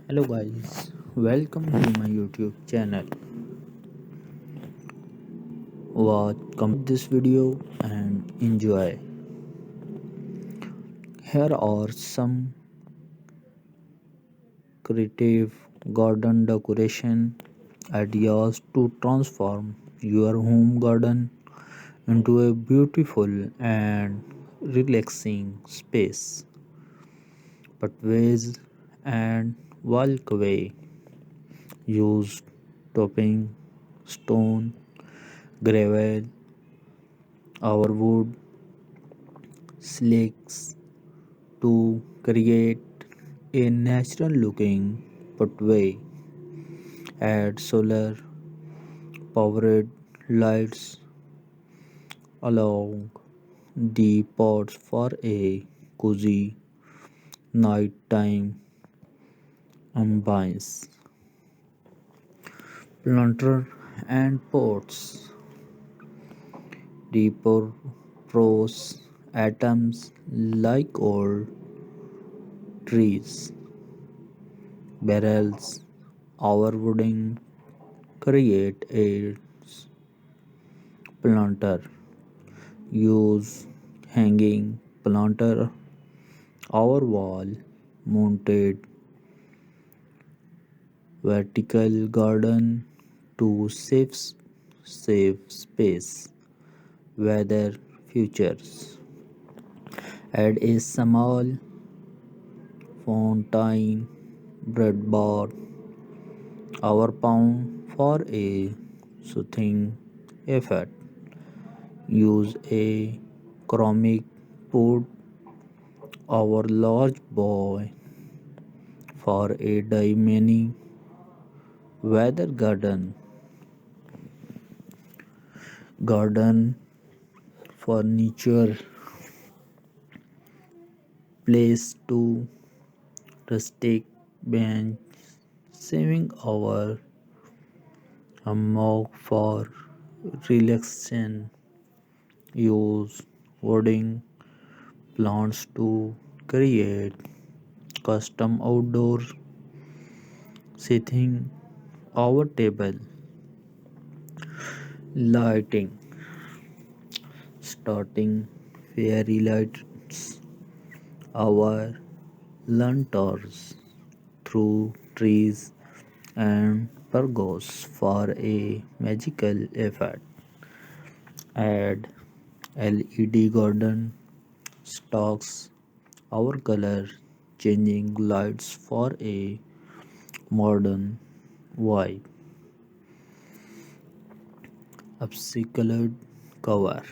Hello guys, welcome to my YouTube channel. Watch complete this video and enjoy. Here are some creative garden decoration ideas to transform your home garden into a beautiful and relaxing space. Pathways and walkway use topping, stone, gravel, our wood, slicks to create a natural looking pathway. Add solar powered lights along the pots for a cozy nighttime ambience. Planter and pots repurpose atoms like old trees, barrels, our wooden create a planter. Use hanging planter or wall mounted vertical garden to save space. Weather features. Add a small fountain bread bar or pound for a soothing effect. Use a ceramic pot or large boy for a mini weather garden furniture place to rustic bench saving our hammock for relaxation. Use wooding plants to create custom outdoor seating. Our table lighting starting fairy lights our lanterns through trees and pergolas for a magical effect. Add LED garden stocks our color changing lights for a modern vibe. Upcycled cover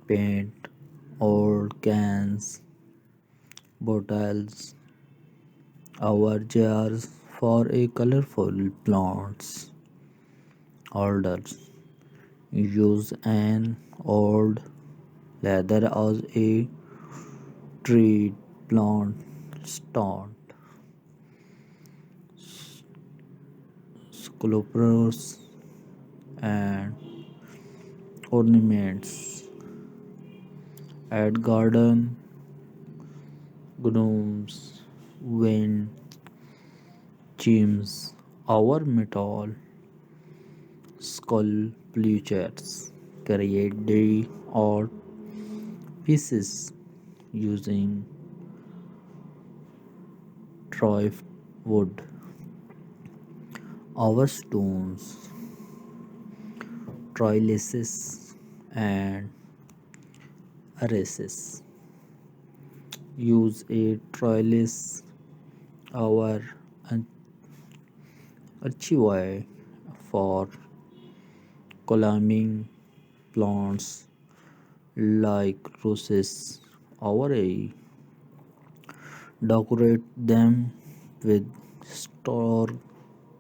paint old cans, bottles, our jars for a colorful plants holders. Use an old leather as a tree plant stand. Sculptures and ornaments. Add garden gnomes, wind chimes, our metal sculptures. Create the art pieces using drift wood. Our stones, trellises, and arrases. Use a trellis, our archivai for climbing plants like roses. Our a decorate them with star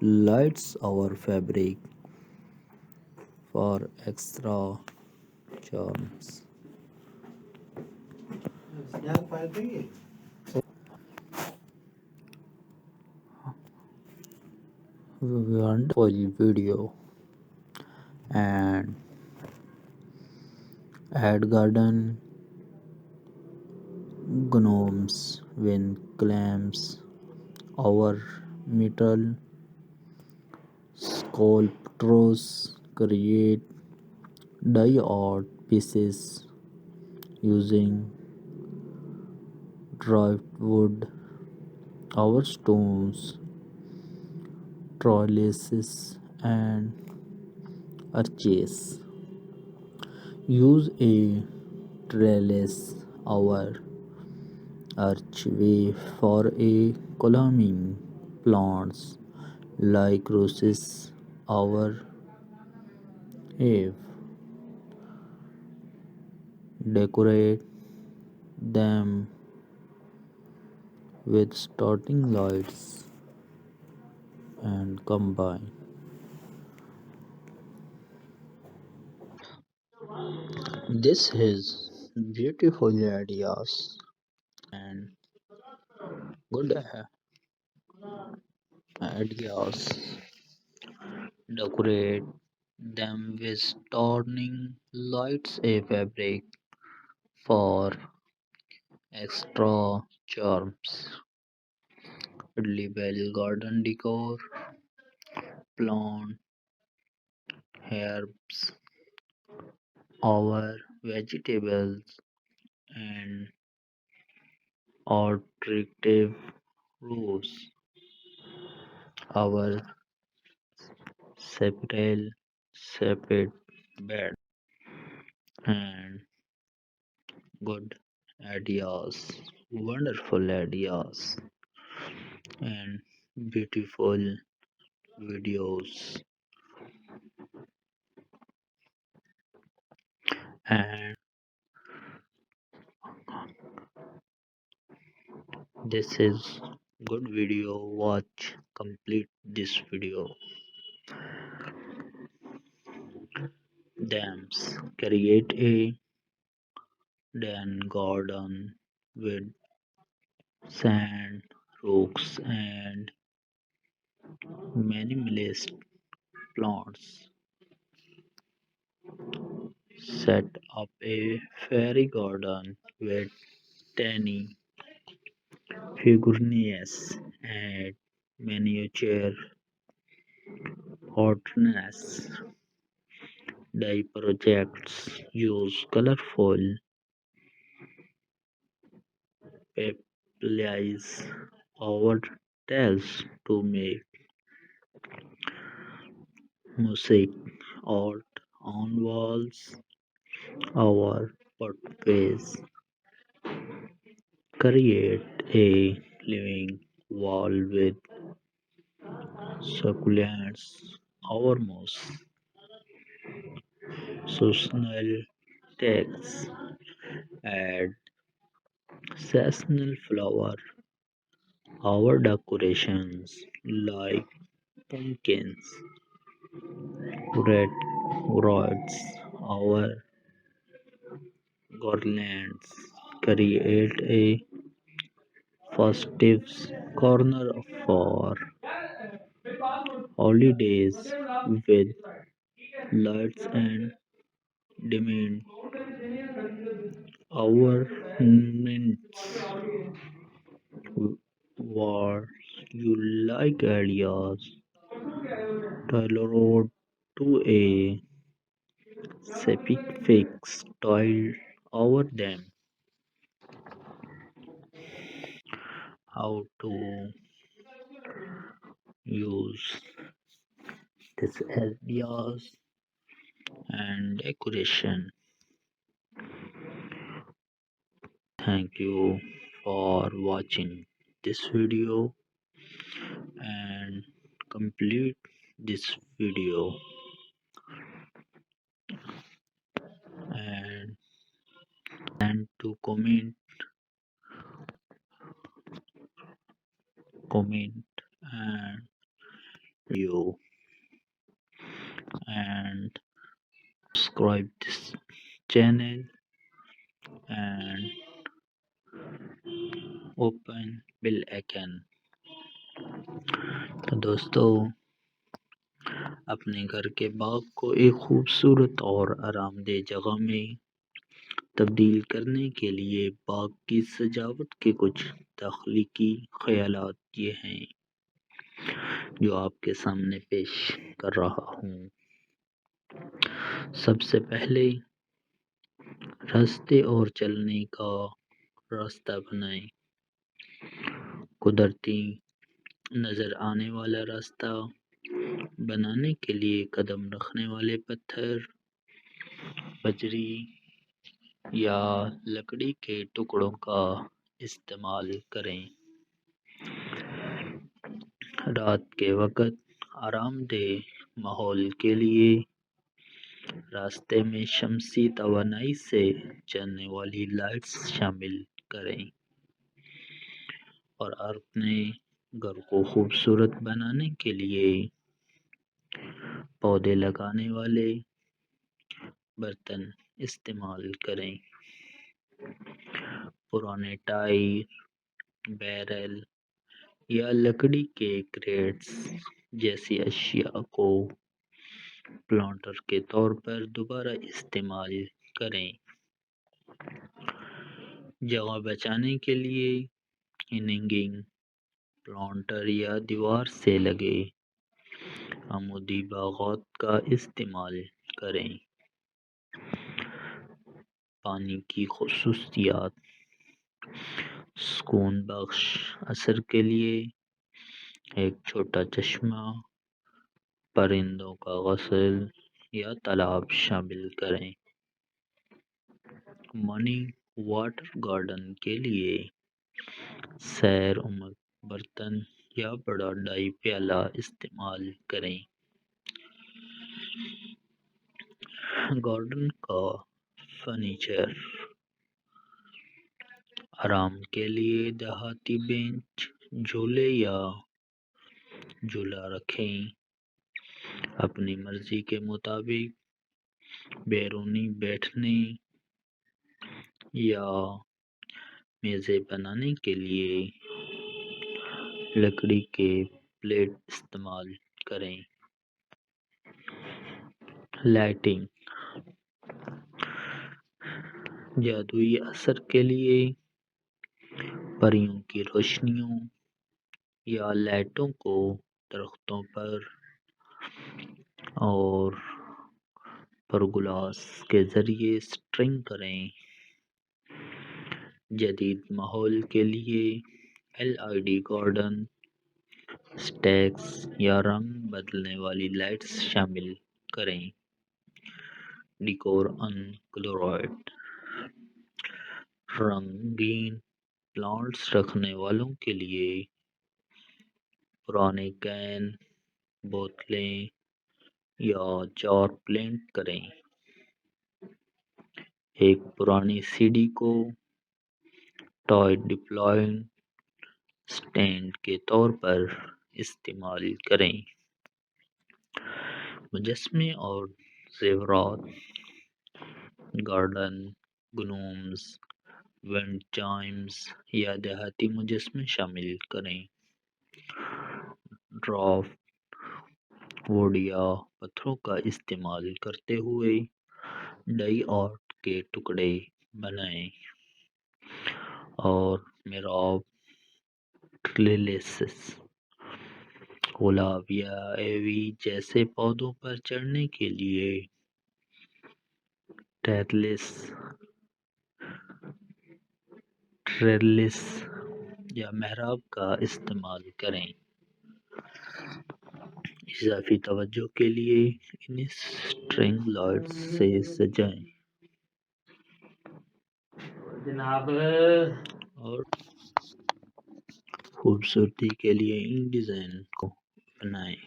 lights. Our fabric for extra charms. Wonderful video and add garden gnomes, wind clams, Our metal sculptors create die art pieces using driftwood. Our stones, trellises, and arches use a trellis. Our archway for a climbing plants like roses. Our ave decorate them with starting lights and combine. This is beautiful ideas and good ideas. Decorate them with starting lights a fabric for extra charms. Label garden decor, plant, herbs, our vegetables and attractive rows. Our separate separate bed and good ideas, wonderful ideas and beautiful videos and this is good video. Watch complete this video. Dams create a den garden with sand, rocks and minimalist plants. Set up a fairy garden with tiny figurines and miniature hotness. The projects use colorful papiers or tiles to make mosaic art on walls. Our pathways create a living wall with succulents. Our most seasonal texts add seasonal flower. Our decorations like pumpkins, red rods, our garlands create a festive corner for holidays with lights and dimming. Our mints were you like ideas tailored to a specific style over them. How to use these ideas and decoration. Thank you for watching this video and complete this video and to comment and you and subscribe this channel and open bell icon। तो दोस्तों अपने घर के बाग को एक खूबसूरत और आरामदेह जगह में تبدیل کرنے کے لیے باغ کی سجاوٹ کے کچھ تخلیقی خیالات یہ ہیں جو آپ کے سامنے پیش کر رہا ہوں۔ سب سے پہلے راستے اور چلنے کا راستہ بنائیں۔ قدرتی نظر آنے والا راستہ بنانے کے لیے قدم رکھنے والے پتھر، بجری یا لکڑی کے ٹکڑوں کا استعمال کریں۔ رات کے وقت آرام دہ ماحول کے لیے راستے میں شمسی توانائی سے چلنے والی لائٹس شامل کریں اور اپنے گھر کو خوبصورت بنانے کے لیے پودے لگانے والے برتن استعمال کریں۔ پرانے ٹائر، بیرل یا لکڑی کے کریٹس جیسی اشیاء کو پلانٹر کے طور پر دوبارہ استعمال کریں۔ جگہ بچانے کے لیے ہینگنگ پلانٹر یا دیوار سے لگے عمودی باغات کا استعمال کریں۔ پانی کی خصوصیات، سکون بخش اثر کے لیے ایک چھوٹا چشمہ، پرندوں کا غسل یا تالاب شامل کریں۔ منی واٹر گارڈن کے لیے سیر عمر برتن یا بڑا ڈائی پیالہ استعمال کریں۔ گارڈن کا فرنیچر، آرام کے لیے دیہاتی بینچ، جھولے یا جھولا رکھیں۔ اپنی مرضی کے مطابق بیرونی بیٹھنے یا میزیں بنانے کے لیے لکڑی کے پلیٹ استعمال کریں۔ لائٹنگ، جادوئی اثر کے لیے پریوں کی روشنیوں یا لائٹوں کو درختوں پر اور پرگلاس کے ذریعے سٹرنگ کریں۔ جدید ماحول کے لیے LED گارڈن اسٹیکس یا رنگ بدلنے والی لائٹس شامل کریں۔ ڈیکور کلوراइड، رنگین پلانٹس رکھنے والوں کے لیے پرانے کین، بوتلیں یا جار پینٹ کریں۔ ایک پرانی CD کو ٹوائے ڈپلوئنگ اسٹینڈ کے طور پر استعمال کریں۔ مجسمے اور زیورات، گارڈن گنومز، ونڈ چائمز یا دیہاتی مجسمے شامل کریں۔ ڈرافٹ ووڈ یا پتھروں کا استعمال کرتے ہوئے ڈائی آرٹ کے ٹکڑے بنائیں اور محراب، ٹریلسز، گلاب یا ایوی جیسے پودوں پر چڑھنے کے لیے ٹریلس یا محراب کا استعمال کریں۔ اضافی توجہ کے لیے انہیں سٹرنگ لائٹس سے سجائیں اور خوبصورتی کے لیے ان ڈیزائن کو بنائیں۔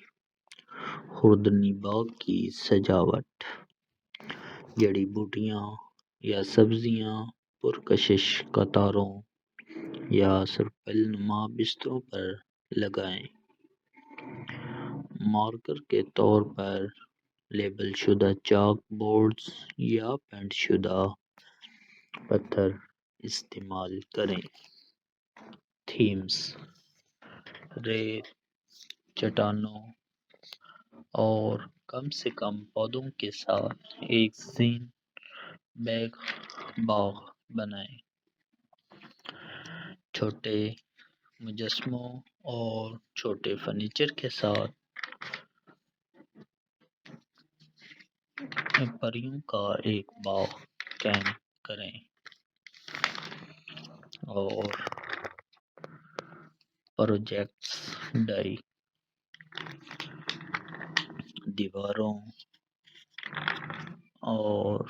خوردنی باغ کی سجاوٹ، جڑی بوٹیاں یا سبزیاں پرکشش قطاروں یا سرپل نما بستروں پر لگائیں۔ مارکر کے طور پر لیبل شدہ چاک بورڈز یا پینٹ شدہ پتھر استعمال کریں۔ تھیمز، ریت، چٹانوں اور کم سے کم پودوں کے ساتھ ایک زین بیگ बाग बनाएं। छोटे मुजस्मों और छोटे फर्नीचर के साथ परियों का एक बाग कैम करें और प्रोजेक्ट्स डाई दीवारों और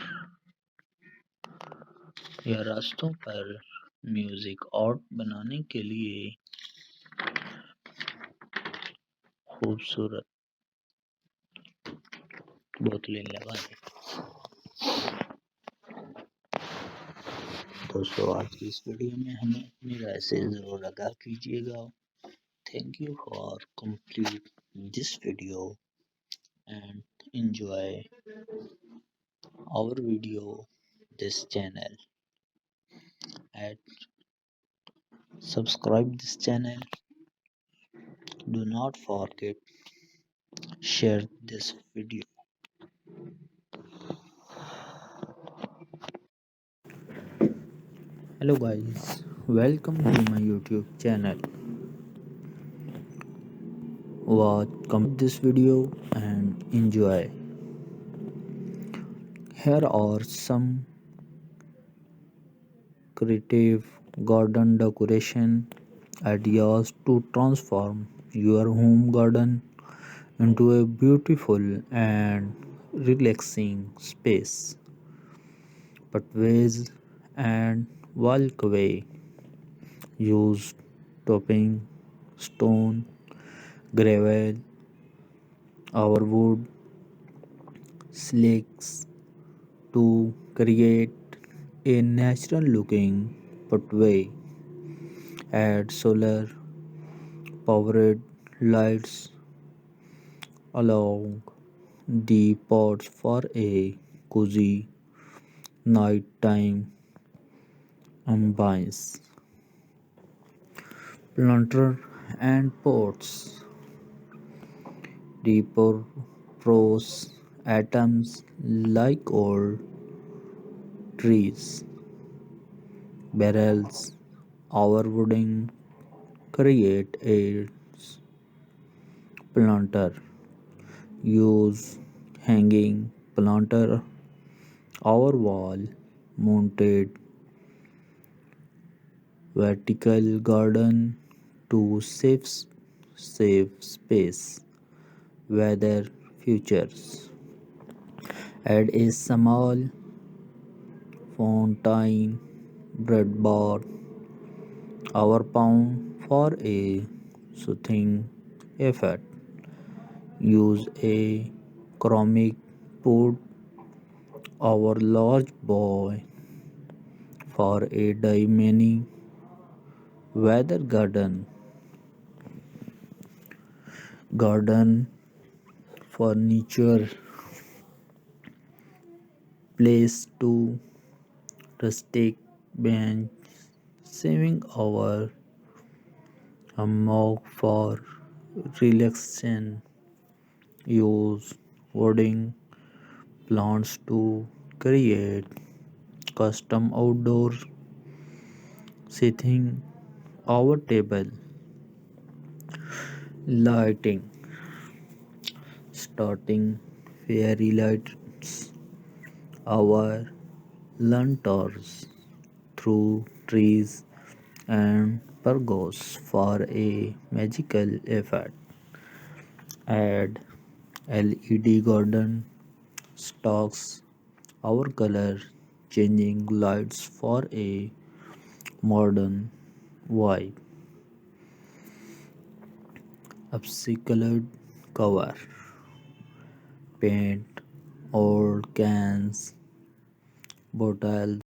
या रास्तों पर म्यूजिक आर्ट बनाने के लिए खूबसूरत बोतलें लगाएं। दोस्तों, आज की इस वीडियो में हमें अपनी राय से ज़रूर आगाह कीजिएगा। Thank you for complete this video and enjoy our video this channel and subscribe this channel. Do not forget share this video. Hello guys, welcome to my YouTube channel. Watch this video and enjoy. Here are some creative garden decoration ideas to transform your home garden into a beautiful and relaxing space. Pathways and walkway use topping, stone, gravel, or wood slicks to create a natural looking pathway. Add solar powered lights along the pods for a cozy nighttime ambience. Planter and pots repurpose atoms like old trees, barrels, or wooden create a planter. Use hanging planter or wall mounted vertical garden to save space. Weather features. Add a small fountain breadboard or pound for a soothing effect. Use a ceramic pot or large bowl for a mini weather garden furniture place to rustic bench saving our hammock for relaxation. Use wooding plants to create custom outdoor seating. Our table lighting starting fairy lights our lanterns through trees and pergolas for a magical effect. Add LED garden stocks our color changing lights for a modern vibe. Upcycled cover paint old cans bottles